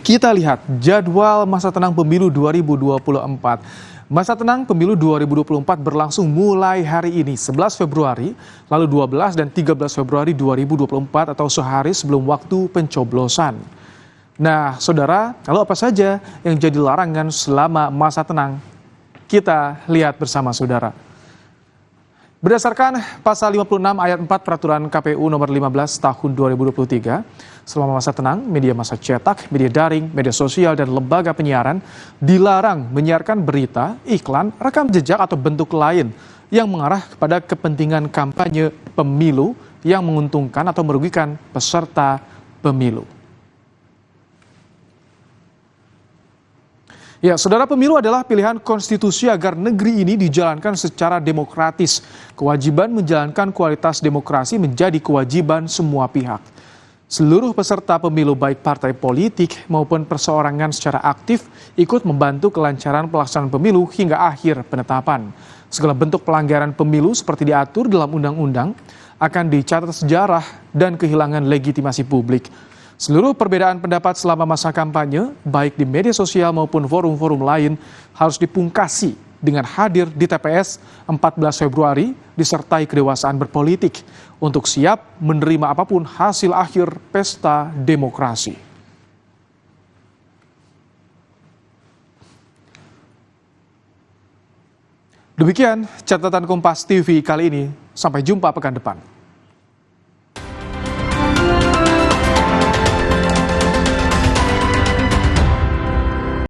Kita lihat jadwal masa tenang pemilu 2024. Masa tenang pemilu 2024 berlangsung mulai hari ini 11 Februari, lalu 12 dan 13 Februari 2024 atau sehari sebelum waktu pencoblosan. Nah, saudara, lalu apa saja yang jadi larangan selama masa tenang? Kita lihat bersama saudara. Berdasarkan pasal 56 ayat 4 peraturan KPU nomor 15 tahun 2023, selama masa tenang, media massa cetak, media daring, media sosial, dan lembaga penyiaran dilarang menyiarkan berita, iklan, rekam jejak atau bentuk lain yang mengarah kepada kepentingan kampanye pemilu yang menguntungkan atau merugikan peserta pemilu. Ya, saudara, pemilu adalah pilihan konstitusi agar negeri ini dijalankan secara demokratis. Kewajiban menjalankan kualitas demokrasi menjadi kewajiban semua pihak. Seluruh peserta pemilu baik partai politik maupun perseorangan secara aktif ikut membantu kelancaran pelaksanaan pemilu hingga akhir penetapan. Segala bentuk pelanggaran pemilu seperti diatur dalam undang-undang akan dicatat sejarah dan kehilangan legitimasi publik. Seluruh perbedaan pendapat selama masa kampanye, baik di media sosial maupun forum-forum lain, harus dipungkasi dengan hadir di TPS 14 Februari disertai kedewasaan berpolitik untuk siap menerima apapun hasil akhir pesta demokrasi. Demikian catatan Kompas TV kali ini. Sampai jumpa pekan depan.